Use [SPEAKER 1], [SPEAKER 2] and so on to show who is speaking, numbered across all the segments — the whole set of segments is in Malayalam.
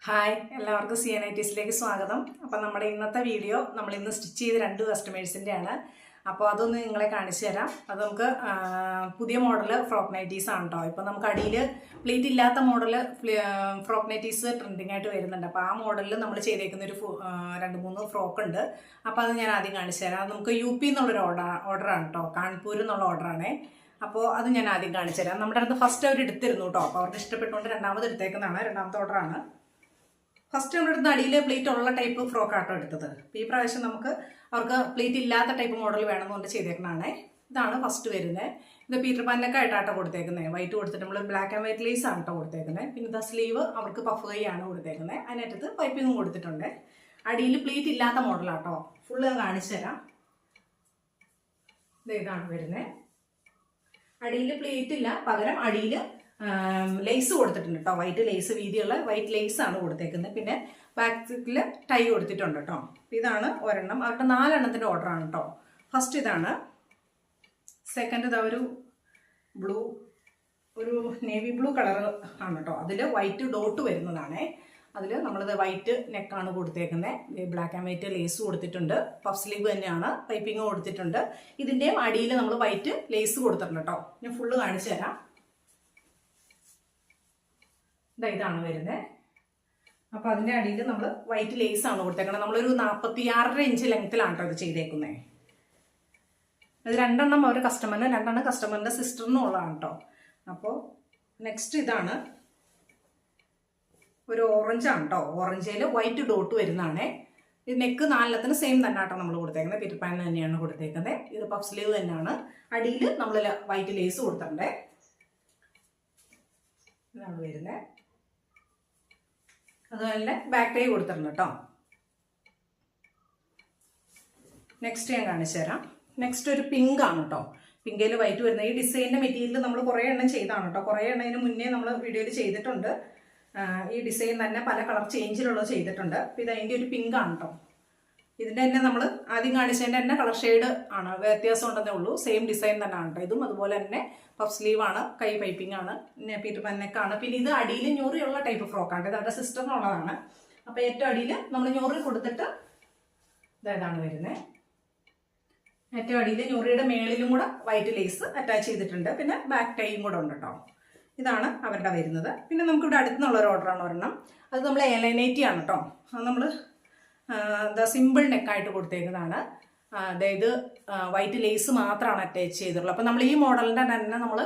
[SPEAKER 1] ഹായ് എല്ലാവർക്കും CNITസിലേക്ക് സ്വാഗതം. അപ്പോൾ നമ്മുടെ ഇന്നത്തെ വീഡിയോ നമ്മൾ ഇന്ന് സ്റ്റിച്ച് ചെയ്ത 2 കസ്റ്റമേഴ്സിൻ്റെ ആണ്. അപ്പോൾ അതൊന്ന് നിങ്ങളെ കാണിച്ചു തരാം. അത് നമുക്ക് പുതിയ മോഡൽ ഫ്രോക്ക് നൈറ്റീസ് ആണ് കേട്ടോ. ഇപ്പോൾ നമുക്ക് അടിയിൽ പ്ലീറ്റ് ഇല്ലാത്ത മോഡൽ ഫ്രോക്ക് നൈറ്റീസ് ട്രെൻഡിങ് ആയിട്ട് വരുന്നുണ്ട്. അപ്പോൾ ആ മോഡലിൽ നമ്മൾ ചെയ്തേക്കുന്ന ഒരു 2-3 ഫ്രോക്ക് ഉണ്ട്. അപ്പോൾ അത് ഞാൻ ആദ്യം കാണിച്ചു തരാം. അത് നമുക്ക് UP എന്നുള്ളൊരു ഓർഡറാണ് കേട്ടോ, കാൺപൂർ എന്നുള്ള ഓർഡറാണേ. അപ്പോൾ അത് ഞാൻ ആദ്യം കാണിച്ചു തരാം. നമ്മുടെ അടുത്ത് ഫസ്റ്റ് അവർ എടുത്തിരുന്നു കേട്ടോ. അപ്പോൾ അവർക്ക് ഇഷ്ടപ്പെട്ടുകൊണ്ട് രണ്ടാമത് എടുത്തേക്കുന്നതാണ്, രണ്ടാമത്തെ ഓർഡറാണ്. ഫസ്റ്റ് നമ്മുടെ അടുത്ത് അടിയിൽ പ്ലീറ്റ് ഉള്ള ടൈപ്പ് ഫ്രോക്ക് ആട്ടോ എടുത്തത്. ഈ പ്രാവശ്യം നമുക്ക് അവർക്ക് പ്ലീറ്റ് ഇല്ലാത്ത ടൈപ്പ് മോഡൽ വേണമെന്നുകൊണ്ട് ചെയ്തേക്കുന്നതാണേ. ഇതാണ് ഫസ്റ്റ് വരുന്നത്. ഇത് പീറ്റർ പാനിലൊക്കെ ആയിട്ടാട്ടോ കൊടുത്തേക്കുന്നത്. വൈറ്റ് കൊടുത്തിട്ട് നമ്മൾ ബ്ലാക്ക് ആൻഡ് വൈറ്റ് ലേസ് ആണ് കേട്ടോ കൊടുത്തേക്കുന്നത്. പിന്നെ ഇതാ സ്ലീവ് അവർക്ക് പഫ് കൈ ആണ് കൊടുത്തേക്കുന്നത്. അതിനകത്ത് പൈപ്പിങ്ങും കൊടുത്തിട്ടുണ്ട്. അടിയിൽ പ്ലീറ്റ് ഇല്ലാത്ത മോഡലാട്ടോ. ഫുള്ള് കാണിച്ചു തരാം. ഇതാണ് വരുന്നത്. അടിയിൽ പ്ലീറ്റ് ഇല്ല, പകരം അടിയിൽ ലേസ് കൊടുത്തിട്ടുണ്ട് കേട്ടോ. വൈറ്റ് ലേസ്, വീതിയുള്ള വൈറ്റ് ലേസ് ആണ് കൊടുത്തേക്കുന്നത്. പിന്നെ ബാക്കിൽ ടൈ കൊടുത്തിട്ടുണ്ട് കേട്ടോ. ഇതാണ് ഒരെണ്ണം. അവരുടെ 4 എണ്ണത്തിൻ്റെ ഓർഡറാണ് കേട്ടോ. ഫസ്റ്റ് ഇതാണ്. സെക്കൻഡ് ഇതാ ഒരു ബ്ലൂ, ഒരു നേവി ബ്ലൂ കളർ ആണ് കേട്ടോ. അതിൽ വൈറ്റ് ഡോട്ട് വരുന്നതാണേ. അതിൽ നമ്മളിത് വൈറ്റ് നെക്കാണ് കൊടുത്തേക്കുന്നത്. ബ്ലാക്ക് ആൻഡ് വൈറ്റ് ലേസ് കൊടുത്തിട്ടുണ്ട്. പഫ് സ്ലീവ് തന്നെയാണ്, പൈപ്പിങ് കൊടുത്തിട്ടുണ്ട്. ഇതിൻ്റെയും അടിയിൽ നമ്മൾ വൈറ്റ് ലേസ് കൊടുത്തിട്ടുണ്ട് കേട്ടോ. ഞാൻ ഫുള്ള് കാണിച്ചു തരാം. ഇതാണ് വരുന്നത്. അപ്പോൾ അതിൻ്റെ അടിയിൽ നമ്മൾ വൈറ്റ് ലേസ് ആണ് കൊടുത്തേക്കുന്നത്. നമ്മളൊരു 46.5 ഇഞ്ച് ലെങ്ത്തിലാണ് കേട്ടോ ഇത് ചെയ്തേക്കുന്നത്. ഇത് 2 എണ്ണം ഒരു കസ്റ്റമറിന്, 2 എണ്ണം കസ്റ്റമറിൻ്റെ സിസ്റ്ററിനും ഉള്ളതാണ് കേട്ടോ. അപ്പോൾ നെക്സ്റ്റ് ഇതാണ് ഒരു ഓറഞ്ചാണ് കേട്ടോ. ഓറഞ്ചിൽ വൈറ്റ് ഡോട്ട് വരുന്നതാണേ. ഇത് നെക്ക് 4 സെയിം തന്നെ കേട്ടോ നമ്മൾ കൊടുത്തേക്കുന്നത്. പീറ്റർ പാൻ തന്നെയാണ് കൊടുത്തേക്കുന്നത്. ഇത് പഫ് സ്ലീവ് തന്നെയാണ്. അടിയിൽ നമ്മൾ വൈറ്റ് ലേസ് കൊടുത്തിട്ടുണ്ട്. ഇതാണ് വരുന്നത്. അതുപോലെ ബാക്ക് ടൈ കൊടുത്തിട്ടുണ്ട് കേട്ടോ. നെക്സ്റ്റ് ഞാൻ കാണിച്ചു തരാം. നെക്സ്റ്റ് ഒരു പിങ്ക് ആണ് കേട്ടോ. പിങ്കയിൽ വൈറ്റ് വരുന്നത്. ഈ ഡിസൈനിൻ്റെ മെറ്റീരിയൽ നമ്മൾ കുറേ എണ്ണം ചെയ്താണ് കേട്ടോ. കുറേ എണ്ണത്തിന് മുന്നേ നമ്മൾ വീഡിയോയിൽ ചെയ്തിട്ടുണ്ട്. ഈ ഡിസൈൻ തന്നെ പല കളർ ചേഞ്ചിലുള്ളത് ചെയ്തിട്ടുണ്ട്. അപ്പോൾ ഇത് അതിൻ്റെ ഒരു പിങ്ക് ആണ് കേട്ടോ. ഇതിൻ്റെ തന്നെ നമ്മൾ ആദ്യം കാണിച്ചതിൻ്റെ തന്നെ കളർ ഷെയ്ഡ് ആണ്, വ്യത്യാസം ഉണ്ടെന്നേ ഉള്ളൂ. സെയിം ഡിസൈൻ തന്നെയാണ് കേട്ടോ. ഇതും അതുപോലെ തന്നെ പഫ് സ്ലീവ് ആണ്, കൈ പൈപ്പിംഗ് ആണ്, പിന്നെ പീറ്റർ പാൻ നെക്കാണ്. പിന്നെ ഇത് അടിയിൽ ഞൊറിയുള്ള ടൈപ്പ് ഫ്രോക്കാണ്. ഇത് അവരുടെ സിസ്റ്ററിനുള്ളതാണ്. അപ്പോൾ ഏറ്റവും അടിയിൽ നമ്മൾ ഞൊറി കൊടുത്തിട്ട് ഇതാണ് വരുന്നത്. ഏറ്റവും അടിയിൽ ഞൊറിയുടെ മേളിലും കൂടെ വൈറ്റ് ലേസ് അറ്റാച്ച് ചെയ്തിട്ടുണ്ട്. പിന്നെ ബാക്ക് ടൈയും കൂടെ ഉണ്ട് കേട്ടോ. ഇതാണ് അവരുടെ വരുന്നത്. പിന്നെ നമുക്കിവിടെ അടുത്തുനിന്നുള്ള ഒരു ഓർഡറാണ് ഒരെണ്ണം. അത് നമ്മൾ എലൈനേറ്റി ആണ് കേട്ടോ. അത് നമ്മൾ സിമ്പിൾ നെക്കായിട്ട് കൊടുത്തേക്കുന്നതാണ്. അതായത് വൈറ്റ് ലേസ് മാത്രമാണ് അറ്റാച്ച് ചെയ്തിട്ടുള്ളത്. അപ്പോൾ നമ്മൾ ഈ മോഡലിൻ്റെ തന്നെ നമ്മൾ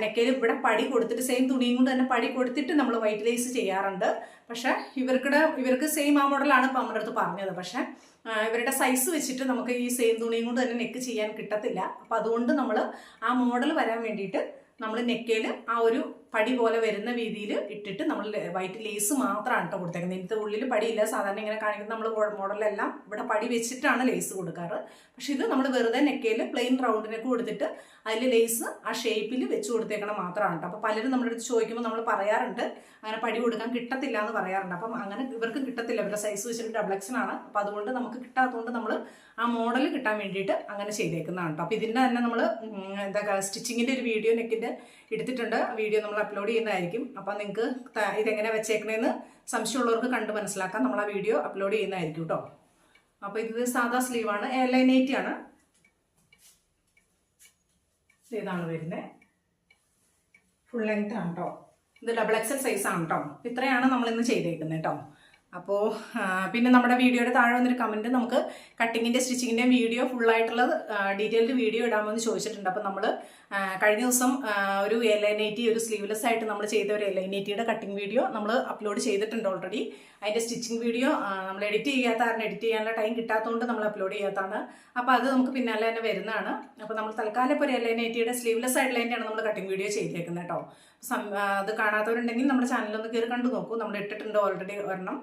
[SPEAKER 1] നെക്കയിൽ ഇവിടെ പടി കൊടുത്തിട്ട് സെയിം തുണിയും കൊണ്ട് തന്നെ പടി കൊടുത്തിട്ട് നമ്മൾ വൈറ്റ് ലേസ് ചെയ്യാറുണ്ട്. പക്ഷേ ഇവർക്ക് സെയിം ആ മോഡലാണ് ഇപ്പോൾ നമ്മുടെ അടുത്ത് പറഞ്ഞത്. പക്ഷേ ഇവരുടെ സൈസ് വെച്ചിട്ട് നമുക്ക് ഈ സെയിം തുണിയും കൊണ്ട് തന്നെ നെക്ക് ചെയ്യാൻ കിട്ടത്തില്ല. അപ്പോൾ അതുകൊണ്ട് നമ്മൾ ആ മോഡൽ വരാൻ വേണ്ടിയിട്ട് നമ്മൾ നെക്കയിൽ ആ ഒരു പടി പോലെ വരുന്ന രീതിയിൽ ഇട്ടിട്ട് നമ്മൾ വൈറ്റ് ലേസ് മാത്രമാണ് കേട്ടോ കൊടുത്തേക്കുന്നത്. ഇതിൻ്റെ ഉള്ളിൽ പടിയില്ല. സാധാരണ ഇങ്ങനെ കാണിക്കുന്നത് നമ്മൾ മോഡലെല്ലാം ഇവിടെ പടി വെച്ചിട്ടാണ് ലേസ് കൊടുക്കാറ്. പക്ഷെ ഇത് നമ്മൾ വെറുതെ നെക്കയിൽ പ്ലെയിൻ റൗണ്ട് നെക്ക് കൊടുത്തിട്ട് അതിൽ ലേസ് ആ ഷേപ്പിൽ വെച്ച് കൊടുത്തേക്കണം മാത്രമാണ് കേട്ടോ. അപ്പോൾ പലരും നമ്മുടെ അടുത്ത് ചോദിക്കുമ്പോൾ നമ്മൾ പറയാറുണ്ട് അങ്ങനെ പടി കൊടുക്കാൻ കിട്ടത്തില്ല എന്ന് പറയാറുണ്ട്. അപ്പം അങ്ങനെ ഇവർക്ക് കിട്ടത്തില്ല. ഇവരുടെ സൈസ് വെച്ചിട്ട് ഡബിൾ എക്സൽ ആണ്. അപ്പോൾ അതുകൊണ്ട് നമുക്ക് കിട്ടാത്തതുകൊണ്ട് നമ്മൾ ആ മോഡൽ കിട്ടാൻ വേണ്ടിയിട്ട് അങ്ങനെ ചെയ്തേക്കുന്നതാണ് കേട്ടോ. അപ്പോൾ ഇതിൻ്റെ തന്നെ നമ്മൾ സ്റ്റിച്ചിങ്ങിൻ്റെ ഒരു വീഡിയോ നെക്കിൻ്റെ എടുത്തിട്ടുണ്ട്. വീഡിയോ നമ്മൾ അപ്ലോഡ് ചെയ്യുന്നതായിരിക്കും. അപ്പോൾ നിങ്ങൾക്ക് ഇതെങ്ങനെ വെച്ചേക്കണേന്ന് സംശയമുള്ളവർക്ക് കണ്ട് മനസ്സിലാക്കാൻ നമ്മൾ ആ വീഡിയോ അപ്ലോഡ് ചെയ്യുന്നതായിരിക്കും കേട്ടോ. അപ്പോൾ ഇത് സാധാ സ്ലീവാണ്, എലൈനേറ്റി ആണ്. ഇതാണ് വരുന്നത്. ഫുൾ ലെങ്ത് ആണ് കേട്ടോ. ഇത് ഡബിൾ എക്സൽ സൈസ് ആണ് കേട്ടോ. ഇത്രയാണ് നമ്മളിന്ന് ചെയ്തേക്കുന്നത് കേട്ടോ. അപ്പോൾ പിന്നെ നമ്മുടെ വീഡിയോയുടെ താഴെ വന്നൊരു കമൻറ്റ് നമുക്ക് കട്ടിങ്ങിൻ്റെ സ്റ്റിച്ചിങ്ങിൻ്റെയും വീഡിയോ ഫുള്ളായിട്ടുള്ളത് ഡീറ്റെയിൽഡ് വീഡിയോ ഇടാമെന്ന് ചോദിച്ചിട്ടുണ്ട്. അപ്പോൾ നമ്മൾ കഴിഞ്ഞ ദിവസം ഒരു എലൈനേറ്റി, ഒരു സ്ലീവ്ലെസ് ആയിട്ട് നമ്മൾ ചെയ്ത ഒരു എലൈനേറ്റിയുടെ കട്ടിങ് വീഡിയോ നമ്മൾ അപ്ലോഡ് ചെയ്തിട്ടുണ്ട് ഓൾറെഡി. അതിൻ്റെ സ്റ്റിച്ചിങ് വീഡിയോ നമ്മൾ എഡിറ്റ് ചെയ്യാത്ത കാരണം എഡിറ്റ് ചെയ്യാനുള്ള ടൈം കിട്ടാത്തതുകൊണ്ട് നമ്മൾ അപ്ലോഡ് ചെയ്യാത്തതാണ്. അപ്പോൾ അത് നമുക്ക് പിന്നാലെ തന്നെ വരുന്നതാണ്. അപ്പോൾ നമ്മൾ തൽക്കാലം ഇപ്പോൾ ഒരു എലൈനേറ്റിയുടെ സ്ലീവ്ലെസ് ആയിട്ടുള്ളതിൻ്റെയാണ് നമ്മൾ കട്ടിങ് വീഡിയോ ചെയ്തേക്കുന്നത് കേട്ടോ. അത് കാണാത്തവരുണ്ടെങ്കിൽ നമ്മുടെ ചാനലൊന്ന് കയറി കണ്ടു നോക്കൂ. നമ്മൾ ഇട്ടിട്ടുണ്ട് ഓൾറെഡി ഒരെണ്ണം.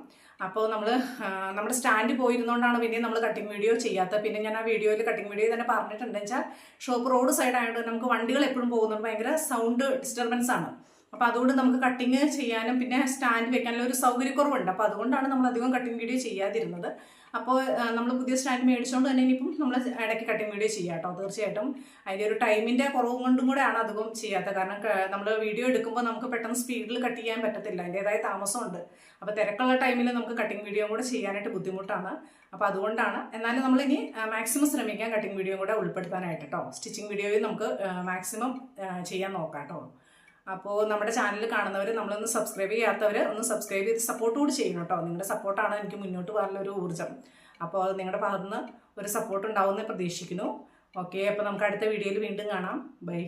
[SPEAKER 1] അപ്പോൾ നമ്മുടെ സ്റ്റാൻഡ് പോയിരുന്നുകൊണ്ടാണ് പിന്നെ നമ്മൾ കട്ടിങ് വീഡിയോ ചെയ്യാത്തത്. പിന്നെ ഞാൻ ആ വീഡിയോയിൽ കട്ടിങ് വീഡിയോ തന്നെ പറഞ്ഞിട്ടുണ്ട്. വെച്ചാൽ ഷോപ്പ് റോഡ് സൈഡ് ആയതുകൊണ്ട് നമുക്ക് വണ്ടികൾ എപ്പോഴും പോകുന്നുണ്ട്, ഭയങ്കര സൗണ്ട് ഡിസ്റ്റർബൻസ് ആണ്. അപ്പോൾ അതുകൊണ്ട് നമുക്ക് കട്ടിങ് ചെയ്യാനും പിന്നെ സ്റ്റാൻഡ് വെക്കാനുള്ള ഒരു സൗകര്യക്കുറവുണ്ട്. അപ്പോൾ അതുകൊണ്ടാണ് നമ്മൾ അധികം കട്ടിങ് വീഡിയോ ചെയ്യാതിരുന്നത്. അപ്പോൾ നമ്മൾ പുതിയ സ്റ്റാൻഡ് മേടിച്ചുകൊണ്ട് തന്നെ ഇനിയിപ്പം നമ്മൾ ഇടയ്ക്ക് കട്ടിങ് വീഡിയോ ചെയ്യാം കേട്ടോ. തീർച്ചയായിട്ടും അതിൻ്റെ ഒരു ടൈമിൻ്റെ കുറവും കൊണ്ടും കൂടെയാണ് അധികം ചെയ്യാത്തത്. കാരണം നമ്മൾ വീഡിയോ എടുക്കുമ്പോൾ നമുക്ക് പെട്ടെന്ന് സ്പീഡിൽ കട്ട് ചെയ്യാൻ പറ്റത്തില്ല, അതിൻ്റേതായ താമസമുണ്ട്. അപ്പോൾ തിരക്കുള്ള ടൈമിൽ നമുക്ക് കട്ടിങ് വീഡിയോ കൂടെ ചെയ്യാനായിട്ട് ബുദ്ധിമുട്ടാണ്. അപ്പോൾ അതുകൊണ്ടാണ്. എന്നാലും നമ്മളിനി മാക്സിമം ശ്രമിക്കാം കട്ടിങ് വീഡിയോ കൂടെ ഉൾപ്പെടുത്താനായിട്ട് കേട്ടോ. സ്റ്റിച്ചിങ് വീഡിയോയിൽ നമുക്ക് മാക്സിമം ചെയ്യാൻ നോക്കാം കേട്ടോ. അപ്പോൾ നമ്മുടെ ചാനൽ കാണുന്നവർ, നമ്മളൊന്ന് സബ്സ്ക്രൈബ് ചെയ്യാത്തവർ ഒന്ന് സബ്സ്ക്രൈബ് ചെയ്ത് സപ്പോർട്ട് കൂടി ചെയ്യണം കേട്ടോ. നിങ്ങളുടെ സപ്പോർട്ടാണ് എനിക്ക് മുന്നോട്ട് പോകാനുള്ളൊരു ഊർജ്ജം. അപ്പോൾ അത് നിങ്ങളുടെ ഭാഗത്തുനിന്ന് ഒരു സപ്പോർട്ട് ഉണ്ടാവുമെന്ന് പ്രതീക്ഷിക്കുന്നു. ഓക്കെ, അപ്പോൾ നമുക്ക് അടുത്ത വീഡിയോയിൽ വീണ്ടും കാണാം. ബൈ.